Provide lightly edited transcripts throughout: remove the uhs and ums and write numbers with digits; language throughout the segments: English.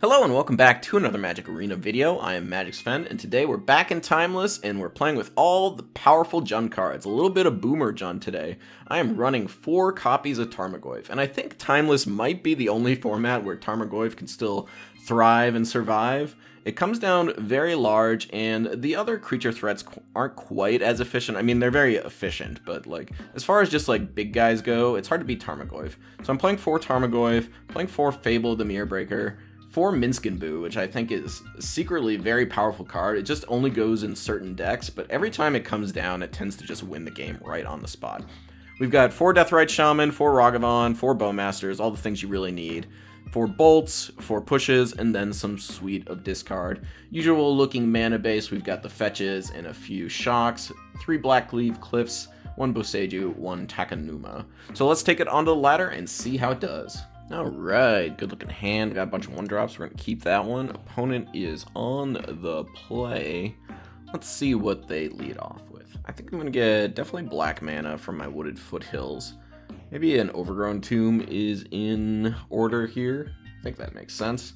Hello and welcome back to another Magic Arena video. I am Magic Sven, and today we're back in Timeless and we're playing with all the powerful Jund cards. A little bit of Boomer Jund today. I am running 4 copies of Tarmogoyf, and I think Timeless might be the only format where Tarmogoyf can still thrive and survive. It comes down very large, and the other creature threats aren't quite as efficient. I mean, they're very efficient, but like as far as just like big guys go, it's hard to beat Tarmogoyf. So I'm playing 4 Tarmogoyf, playing 4 Fable the Mirror Breaker, 4 Minskenboo, which I think is secretly a very powerful card. It just only goes in certain decks, but every time it comes down, it tends to just win the game right on the spot. We've got 4 Deathrite Shaman, 4 Ragavan, 4 Bowmasters, all the things you really need. 4 bolts, 4 pushes, and then some suite of discard. Usual looking mana base, we've got the fetches and a few shocks, 3 Blackleaf Cliffs, 1 Boseiju, 1 Takanuma. So let's take it onto the ladder and see how it does. Alright, good looking hand. Got a bunch of 1-drops. We're going to keep that one. Opponent is on the play. Let's see what they lead off with. I think I'm going to get definitely black mana from my Wooded Foothills. Maybe an Overgrown Tomb is in order here. I think that makes sense.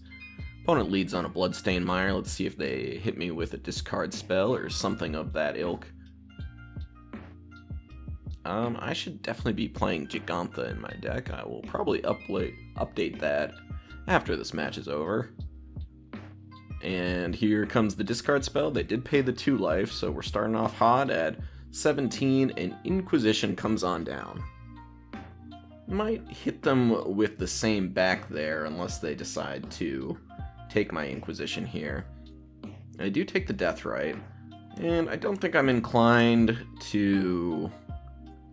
Opponent leads on a Bloodstained Mire. Let's see if they hit me with a discard spell or something of that ilk. I should definitely be playing Gigantha in my deck. I will probably update that after this match is over. And here comes the discard spell. They did pay the 2 life, so we're starting off hot at 17, and Inquisition comes on down. Might hit them with the same back there unless they decide to take my Inquisition here. I do take the Deathrite, and I don't think I'm inclined to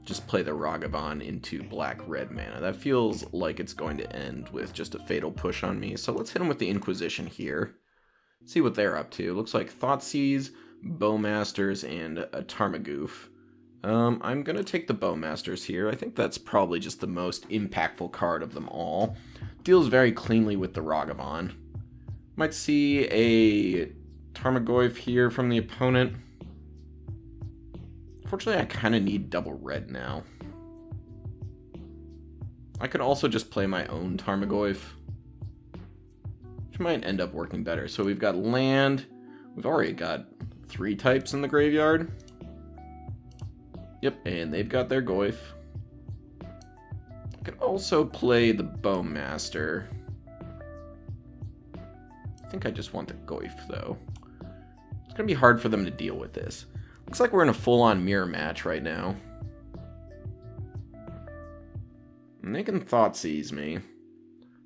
just play the Ragavan into black-red mana. That feels like it's going to end with just a fatal push on me. So let's hit him with the Inquisition here. See what they're up to. Looks like Thoughtseize, Bowmasters, and a Tarmogoyf. I'm going to take the Bowmasters here. I think that's probably just the most impactful card of them all. Deals very cleanly with the Ragavan. Might see a Tarmogoyf here from the opponent. Unfortunately, I kind of need double red now. I could also just play my own Tarmogoyf, which might end up working better. So we've got land. We've already got 3 types in the graveyard. Yep, and they've got their Goyf. I could also play the Bowmaster. I think I just want the Goyf, though. It's going to be hard for them to deal with this. Looks like we're in a full-on mirror match right now. And they can Thoughtseize me.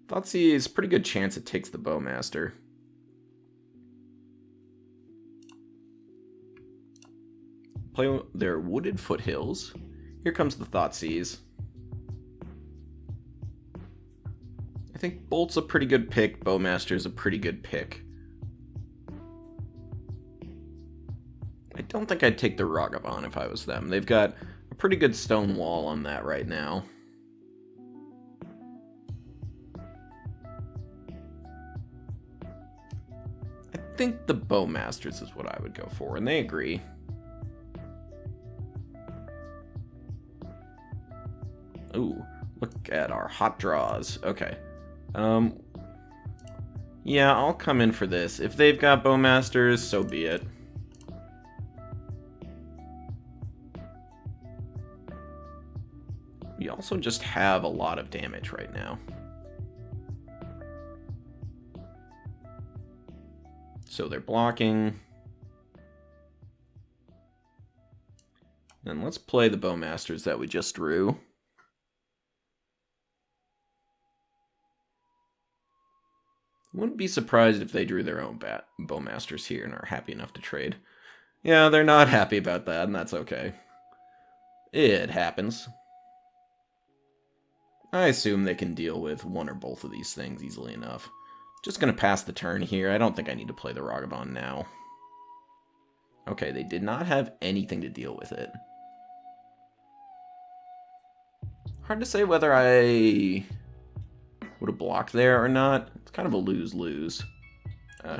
Thoughtseize, pretty good chance it takes the Bowmaster. Play their Wooded Foothills. Here comes the Thoughtseize. I think Bolt's a pretty good pick. Bowmaster's a pretty good pick. I don't think I'd take the Ragavan if I was them. They've got a pretty good stone wall on that right now. I think the Bowmasters is what I would go for, and they agree. Ooh, look at our hot draws. Okay. Yeah, I'll come in for this. If they've got Bowmasters, so be it. We also just have a lot of damage right now. So they're blocking. Then let's play the Bowmasters that we just drew. Wouldn't be surprised if they drew their own Bowmasters here and are happy enough to trade. Yeah, they're not happy about that, and that's okay. It happens. I assume they can deal with one or both of these things easily enough. Just going to pass the turn here. I don't think I need to play the Ragavan now. Okay, they did not have anything to deal with it. Hard to say whether I would have blocked there or not. It's kind of a lose-lose.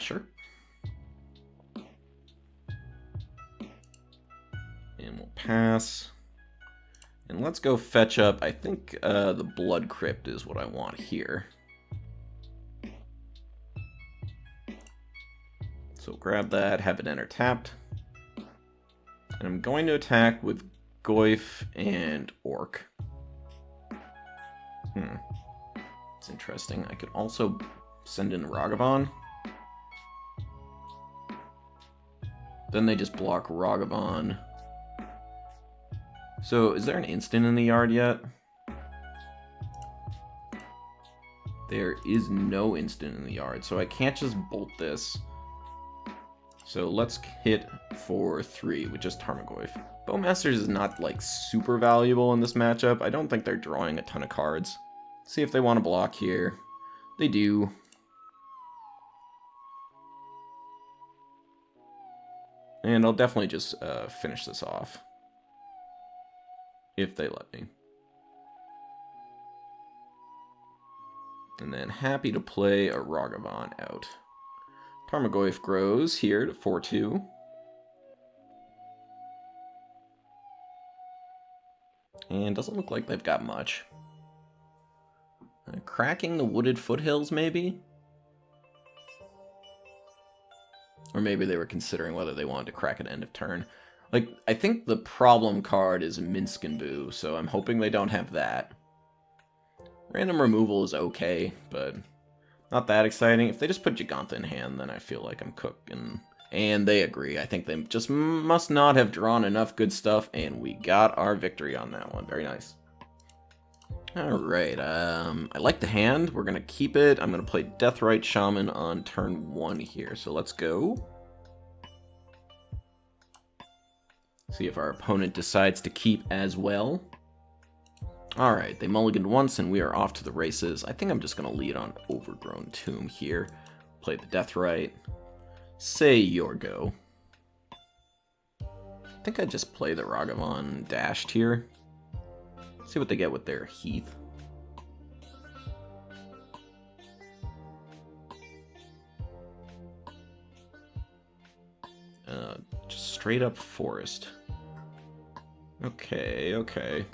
Sure. And we'll pass. And let's go fetch up, I think the Blood Crypt is what I want here. So grab that, have it enter tapped. And I'm going to attack with Goyf and Orc. It's interesting. I could also send in Ragavan. Then they just block Ragavan. So, is there an instant in the yard yet? There is no instant in the yard, so I can't just bolt this. So let's hit for 3 with just Tarmogoyf. Bowmasters is not, like, super valuable in this matchup. I don't think they're drawing a ton of cards. See if they want to block here. They do. And I'll definitely just finish this off. If they let me. And then happy to play a Ragavan out. Tarmogoyf grows here to 4-2. And doesn't look like they've got much. Cracking the Wooded Foothills, maybe? Or maybe they were considering whether they wanted to crack an end of turn. Like, I think the problem card is Minskenboo, so I'm hoping they don't have that. Random removal is okay, but not that exciting. If they just put Giganta in hand, then I feel like I'm cooking. And they agree. I think they just must not have drawn enough good stuff, and we got our victory on that one. Very nice. Alright, I like the hand. We're going to keep it. I'm going to play Deathrite Shaman on turn 1 here, so let's go. See if our opponent decides to keep as well. Alright, they mulliganed once and we are off to the races. I think I'm just going to lead on Overgrown Tomb here. Play the Deathrite. Say your go. I think I just play the Ragavan dashed here. See what they get with their Heath. Just straight up Forest. Okay, okay.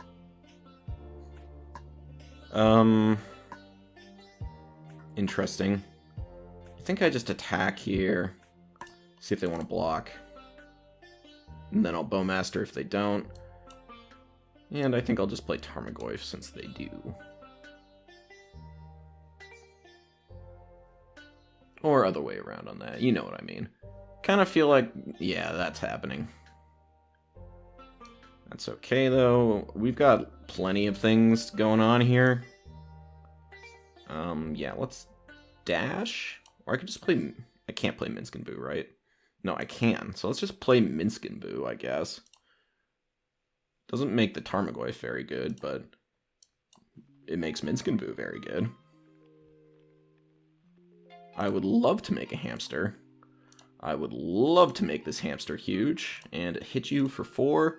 Interesting. I think I just attack here. See if they want to block. And then I'll Bowmaster if they don't. And I think I'll just play Tarmogoyf since they do. Or other way around on that. You know what I mean. Kind of feel like, yeah, that's happening. That's okay, though. We've got plenty of things going on here. Yeah, let's dash. Or I could just play... I can't play Minskenboo, right? No, I can. So let's just play Minskenboo, I guess. Doesn't make the Tarmogoyf very good, but it makes Minskenboo very good. I would love to make a hamster. I would love to make this hamster huge and hit you for 4.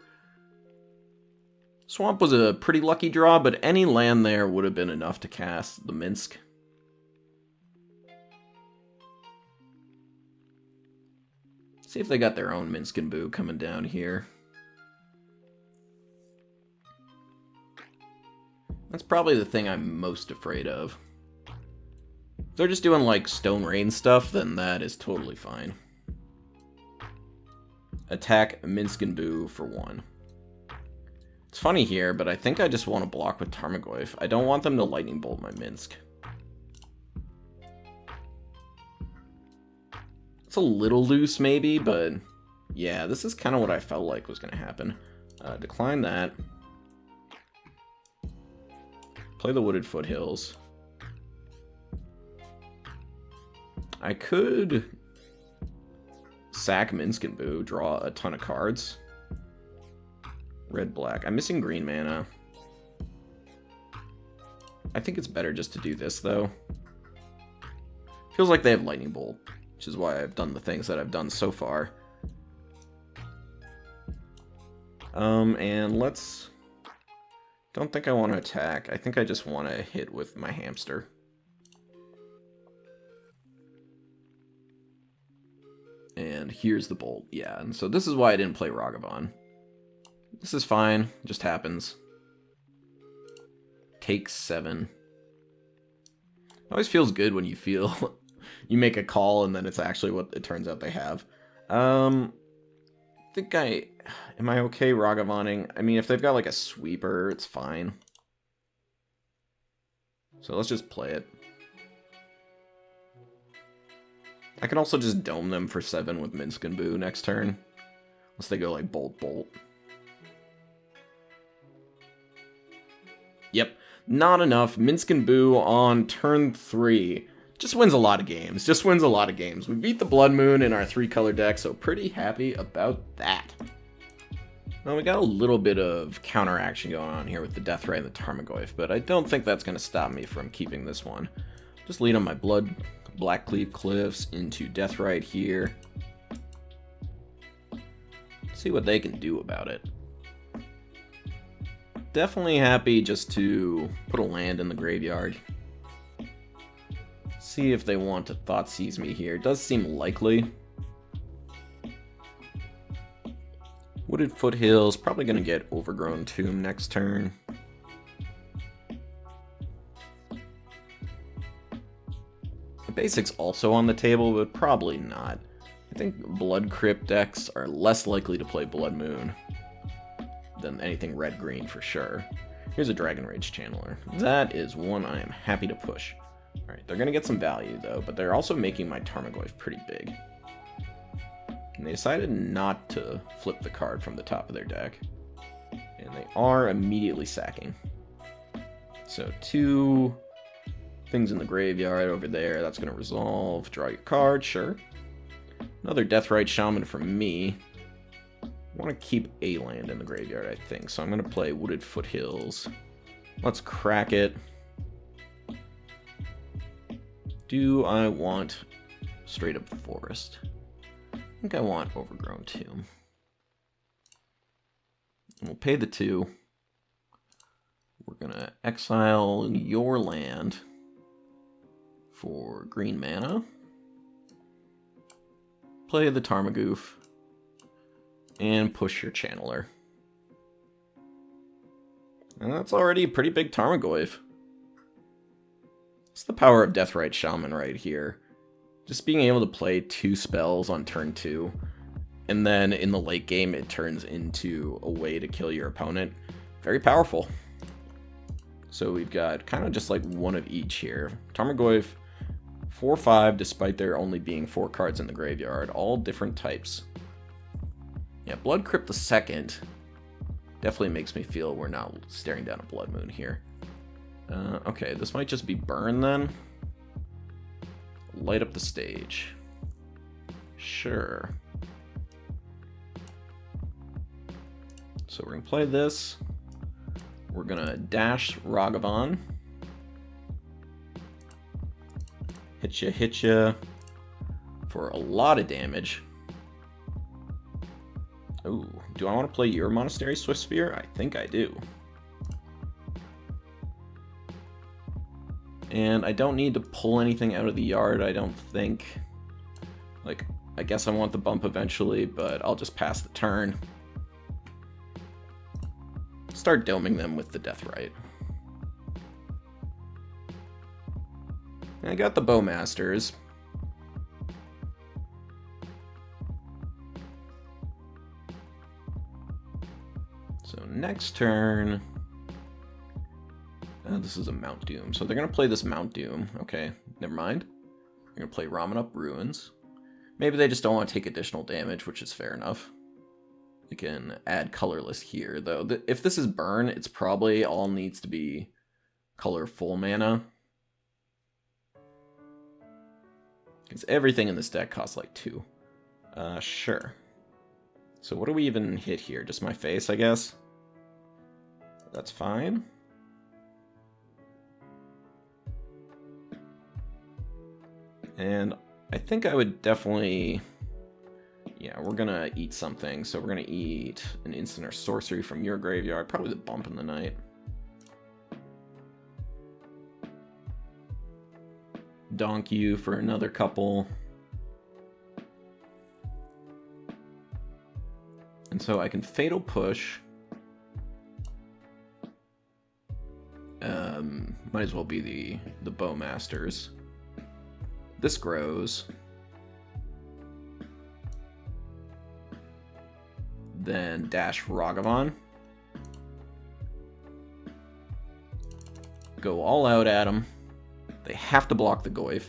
Swamp was a pretty lucky draw, but any land there would have been enough to cast the Minsk. See if they got their own Minskenboo coming down here. That's probably the thing I'm most afraid of. If they're just doing, like, Stone Rain stuff, then that is totally fine. Attack Minskenboo for 1. It's funny here, but I think I just want to block with Tarmogoyf. I don't want them to Lightning Bolt my Minsk. It's a little loose, maybe, but yeah, this is kind of what I felt like was going to happen. Decline that. Play the Wooded Foothills. I could sack Minskenboo, draw a ton of cards. Red, black. I'm missing green mana. I think it's better just to do this, though. Feels like they have Lightning Bolt, which is why I've done the things that I've done so far. And let's... Don't think I want to attack. I think I just want to hit with my hamster. And here's the bolt. Yeah, and so this is why I didn't play Ragavan. This is fine. Just happens. Take 7. It always feels good when you feel you make a call and then it's actually what it turns out they have. Am I okay Ragavaning? I mean, if they've got like a sweeper, it's fine. So let's just play it. I can also just dome them for 7 with Minsk and Boo next turn. Unless they go like Bolt Bolt. Yep, not enough. Minsk and Boo on turn 3. Just wins a lot of games. We beat the Blood Moon in our 3-color deck, so pretty happy about that. Well, we got a little bit of counteraction going on here with the Deathrite and the Tarmogoyf, but I don't think that's going to stop me from keeping this one. Just lead on my Blackcleave Cliffs into Deathrite here. See what they can do about it. Definitely happy just to put a land in the graveyard. See if they want to Thoughtseize me here. It does seem likely. Wooded Foothills, probably going to get Overgrown Tomb next turn. The Basic's also on the table, but probably not. I think Blood Crypt decks are less likely to play Blood Moon than anything red-green for sure. Here's a Dragon Rage Channeler. That is one I am happy to push. Alright, they're going to get some value though, but they're also making my Tarmogoyf pretty big. And they decided not to flip the card from the top of their deck. And they are immediately sacking. So 2 things in the graveyard over there. That's going to resolve. Draw your card, sure. Another Deathrite Shaman from me. I want to keep a land in the graveyard, I think. So I'm going to play Wooded Foothills. Let's crack it. Do I want straight up forest? I think I want Overgrown Tomb. We'll pay the 2. We're gonna exile your land for green mana. Play the Tarmogoyf. And push your Channeler. And that's already a pretty big Tarmogoyf. It's the power of Deathrite Shaman right here. Just being able to play 2 spells on turn 2, and then in the late game it turns into a way to kill your opponent. Very powerful. So we've got kind of just like one of each here. Tarmogoyf, 4/5, despite there only being 4 cards in the graveyard. All different types. Yeah, Blood Crypt II definitely makes me feel we're not staring down a Blood Moon here. Okay, this might just be burn then. Light up the stage. Sure. So we're going to play this. We're going to dash Ragavan. Hit ya for a lot of damage. Ooh, do I want to play your Monastery Swiftspear? I think I do. And I don't need to pull anything out of the yard, I don't think. Like, I guess I want the bump eventually, but I'll just pass the turn. Start doming them with the Deathrite. And I got the Bowmasters. So next turn... this is a Mount Doom. So they're going to play this Mount Doom. Okay, never mind. They're going to play Ramen Up Ruins. Maybe they just don't want to take additional damage, which is fair enough. They can add colorless here, though. If this is burn, it's probably all needs to be colorful mana. Because everything in this deck costs like 2. Sure. So what do we even hit here? Just my face, I guess? That's fine. And I think I would definitely... Yeah, we're going to eat something. So we're going to eat an instant or sorcery from your graveyard. Probably the Bump in the Night. Donk you for another couple. And so I can Fatal Push. Might as well be the Bowmasters. This grows. Then dash Ragavan. Go all out at them. They have to block the Goyf,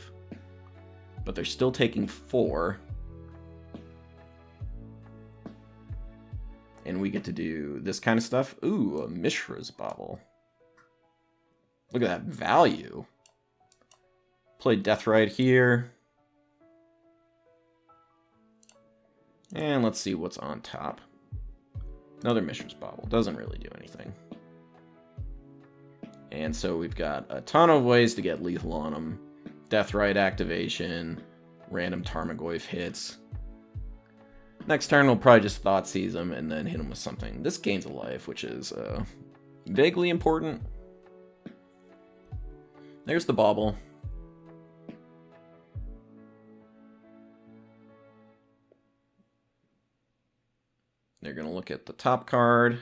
but they're still taking 4. And we get to do this kind of stuff. Ooh, a Mishra's Bauble. Look at that value. Play Deathrite here. And let's see what's on top. Another Mishra's Bauble. Doesn't really do anything. And so we've got a ton of ways to get lethal on them. Deathrite activation, random Tarmogoyf hits. Next turn we'll probably just Thoughtseize him and then hit him with something. This gains a life, which is vaguely important. There's the Bauble. They're going to look at the top card.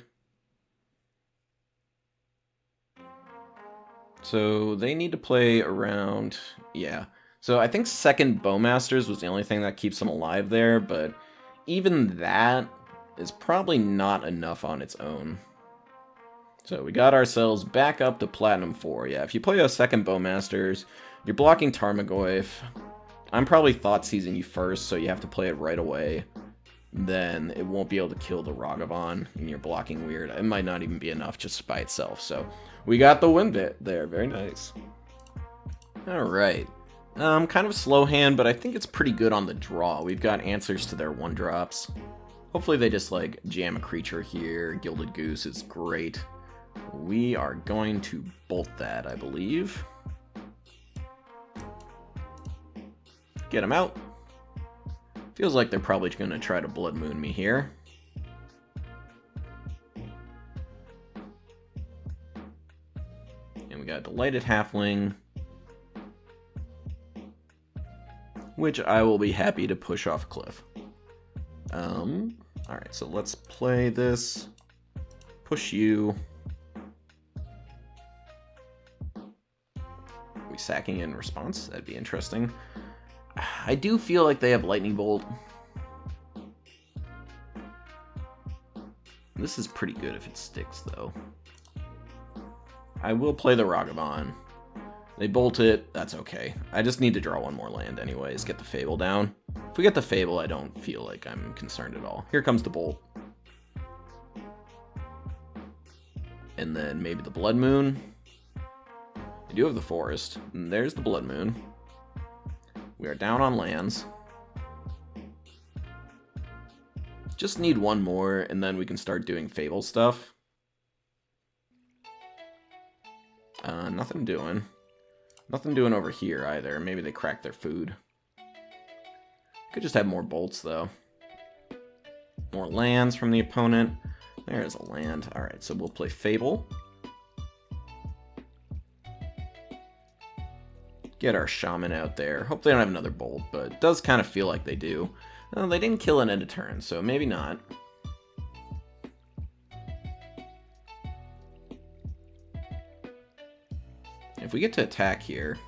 So they need to play around, yeah. So I think second Bowmasters was the only thing that keeps them alive there, but even that is probably not enough on its own. So we got ourselves back up to Platinum 4. Yeah, if you play a second Bowmasters, you're blocking Tarmogoyf. I'm probably Thoughtseizing you first, so you have to play it right away. Then it won't be able to kill the Ragavan, and you're blocking weird. It might not even be enough just by itself, so we got the win bit there. Very nice. Alright. Kind of a slow hand, but I think it's pretty good on the draw. We've got answers to their 1-drops. Hopefully they just, like, jam a creature here. Gilded Goose is great. We are going to bolt that, I believe. Get him out. Feels like they're probably going to try to Blood Moon me here. And we got Delighted Halfling, which I will be happy to push off a cliff. Alright, so let's play this. Push you. Are we sacking in response? That'd be interesting. I do feel like they have Lightning Bolt. This is pretty good if it sticks, though. I will play the Ragavan. They bolt it, that's okay. I just need to draw one more land anyways, get the Fable down. If we get the Fable, I don't feel like I'm concerned at all. Here comes the Bolt. And then maybe the Blood Moon. I do have the Forest. And there's the Blood Moon. We are down on lands. Just need one more, and then we can start doing Fable stuff. Nothing doing. Nothing doing over here either. Maybe they cracked their food. Could just have more bolts, though. More lands from the opponent. There's a land. Alright, so we'll play Fable. Get our Shaman out there. Hope they don't have another bolt, but it does kind of feel like they do. No, they didn't kill an end of turn, so maybe not. If we get to attack here,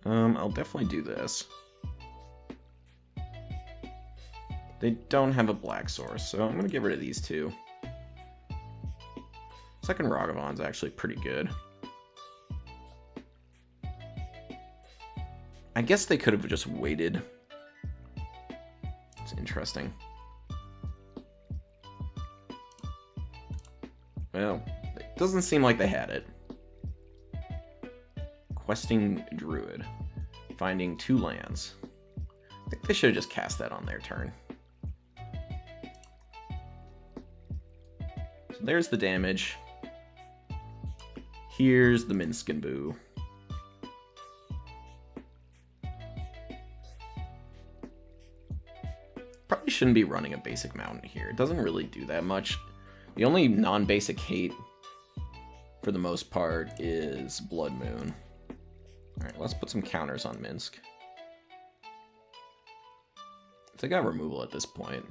I'll definitely do this. They don't have a black source, so I'm going to get rid of these two. Second Ragavan's actually pretty good. I guess they could have just waited. It's interesting. Well, it doesn't seem like they had it. Questing Druid. Finding 2 lands. I think they should have just cast that on their turn. So there's the damage. Here's the Minskinboo. Probably shouldn't be running a basic mountain here. It doesn't really do that much. The only non-basic hate, for the most part, is Blood Moon. Alright, let's put some counters on Minsk. They got removal at this point.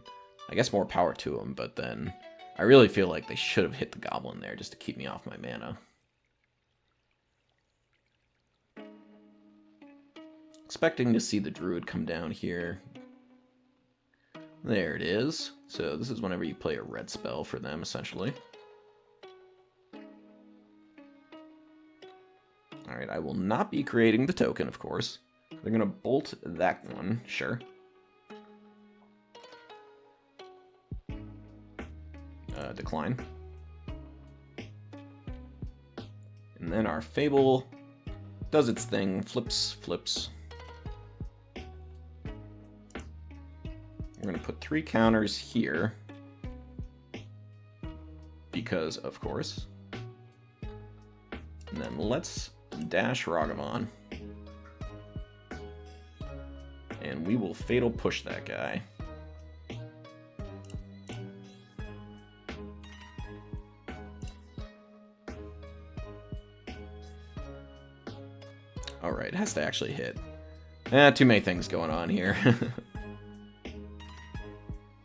I guess more power to them, but then I really feel like they should have hit the Goblin there just to keep me off my mana. expecting to see the druid come down here. There it is. So this is whenever you play a red spell for them, essentially. Alright, I will not be creating the token, of course. They're going to bolt that one, sure. Decline. And then our Fable does its thing, flips. We're going to put 3 counters here. Because, of course. And then let's dash Ragavan. And we will Fatal Push that guy. Alright, it has to actually hit. Too many things going on here.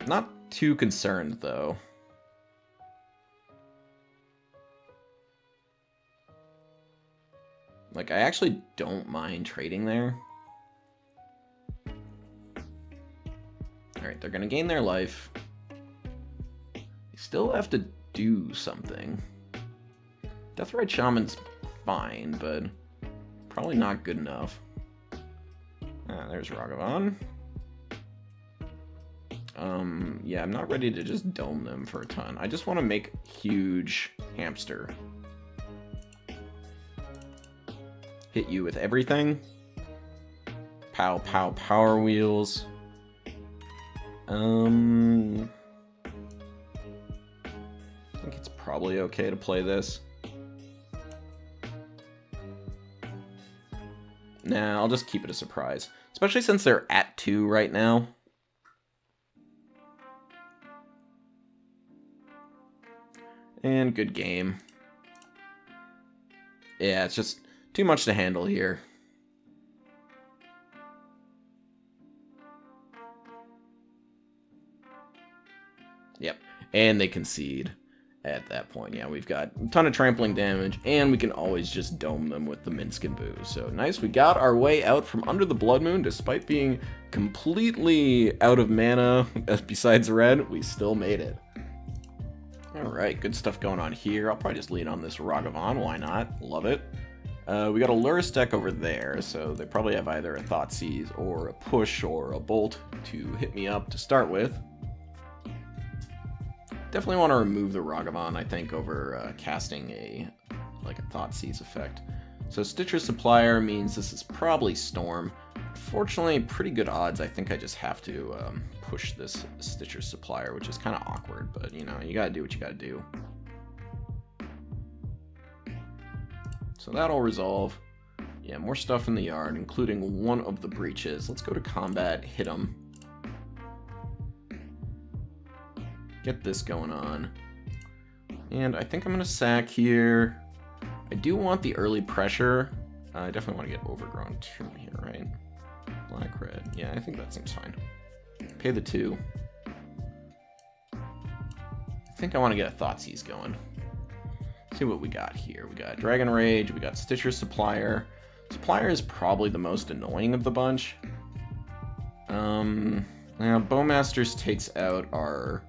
Not too concerned, though. Like, I actually don't mind trading there. Alright, they're gonna gain their life. They still have to do something. Deathrite Shaman's fine, but probably not good enough. There's Ragavan. Yeah, I'm not ready to just dome them for a ton. I just want to make huge hamster. Hit you with everything. Pow, pow, power wheels. I think it's probably okay to play this. Nah, I'll just keep it a surprise. Especially since they're at 2 right now. And good game. Yeah, it's just too much to handle here. Yep, and they concede at that point. Yeah, we've got a ton of trampling damage, and we can always just dome them with the Minsc and Boo. So nice, we got our way out from under the Blood Moon, despite being completely out of mana besides red, we still made it. Alright, good stuff going on here. I'll probably just lean on this Ragavan, why not? Love it. We got a Lurrus deck over there, so they probably have either a Thoughtseize or a Push or a Bolt to hit me up to start with. Definitely want to remove the Ragavan, I think, over casting a Thoughtseize effect. So Stitcher's Supplier means this is probably Storm. Fortunately, pretty good odds. I think I just have to push this Stitcher's Supplier, which is kind of awkward, but you know, you gotta do what you gotta do. So that'll resolve. Yeah, more stuff in the yard, including one of the breaches. Let's go to combat, hit them. Get this going on. And I think I'm going to sack here. I do want the early pressure. I definitely want to get Overgrown Tomb here, right? Black, red. Yeah, I think that seems fine. Pay the 2. I think I want to get a Thoughtseize going. See what we got here. We got Dragon Rage, we got Stitcher's Supplier. Supplier is probably the most annoying of the bunch. Now Bowmasters takes out our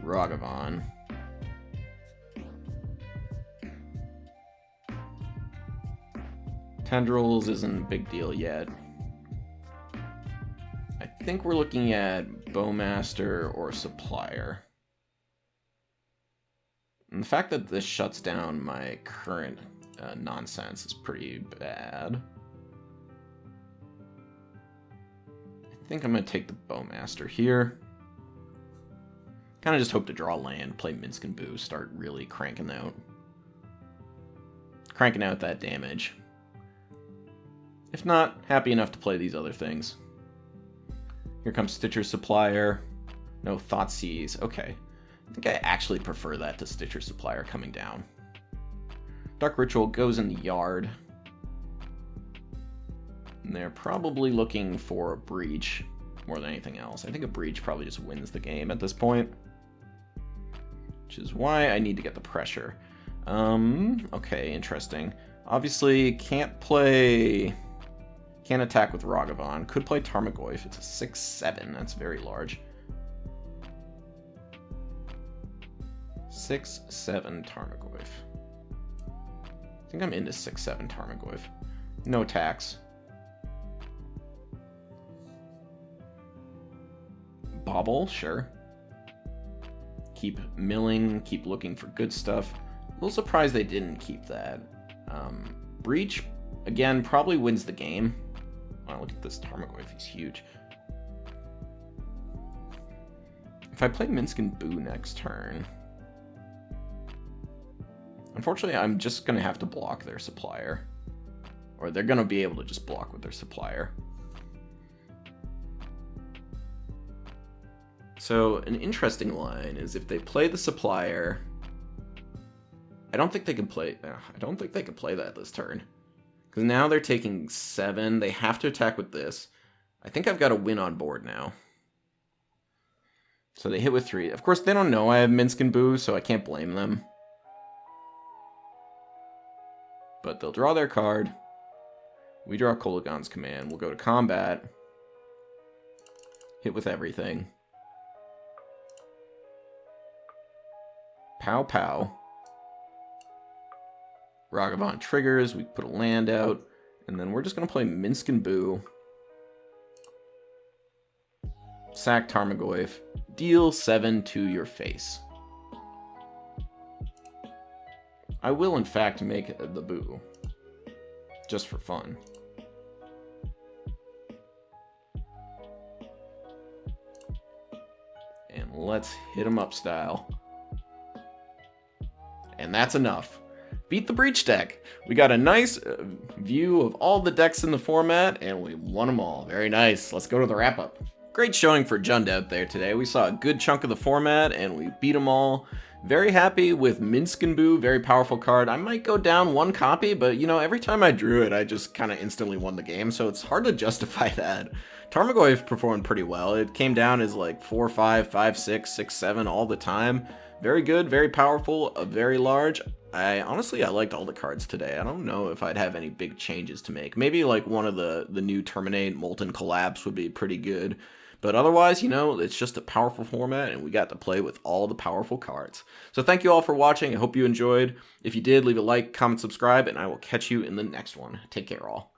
Ragavan. Tendrils isn't a big deal yet. I think we're looking at Bowmaster or Supplier. And the fact that this shuts down my current nonsense is pretty bad. I think I'm going to take the Bowmaster here. Kind of just hope to draw land, play Minsc and Boo, start really cranking out that damage. If not, happy enough to play these other things. Here comes Stitcher's Supplier. No Thoughtseize. Okay. I think I actually prefer that to Stitcher's Supplier coming down. Dark Ritual goes in the yard. And they're probably looking for a Breach more than anything else. I think a Breach probably just wins the game at this point. Which is why I need to get the pressure. Okay, interesting. Obviously, can't play Can't attack with Ragavan. Could play Tarmogoyf. It's a 6/7. That's very large. 6/7 Tarmogoyf. I think I'm into 6/7 Tarmogoyf. No tax. Bobble, sure. Keep milling, keep looking for good stuff. A little surprised they didn't keep that. Breach, again, probably wins the game. Wow, look at this Tarmogoyf, he's huge. If I play Minsk and Boo next turn... Unfortunately, I'm just going to have to block their supplier. Or they're going to be able to just block with their supplier. So, an interesting line is if they play the supplier... I don't think they can play that this turn. Because now they're taking 7. They have to attack with this. I think I've got a win on board now. So they hit with 3. Of course, they don't know I have Minsk and Boo, so I can't blame them. But they'll draw their card. We draw Kolaghan's Command. We'll go to combat. Hit with everything. Pow pow. Ragavan triggers. We put a land out. And then we're just going to play Minsk and Boo. Sack Tarmogoyf. Deal 7 to your face. I will, in fact, make the Boo. Just for fun. And let's hit 'em up style. And that's enough. Beat the Breach deck. We got a nice view of all the decks in the format, and we won them all. Very nice. Let's go to the wrap-up. Great showing for Jund out there today. We saw a good chunk of the format, and we beat them all. Very happy with Minsk and Boo, very powerful card. I might go down 1 copy, but you know, every time I drew it, I just kind of instantly won the game, so it's hard to justify that. Tarmogoyf performed pretty well. It came down as like 4/5, 5/6, 6/7 all the time. Very good, very powerful, very large. I liked all the cards today. I don't know if I'd have any big changes to make. Maybe like one of the new Terminate, Molten Collapse would be pretty good. But otherwise, you know, it's just a powerful format, and we got to play with all the powerful cards. So thank you all for watching. I hope you enjoyed. If you did, leave a like, comment, subscribe, and I will catch you in the next one. Take care, all.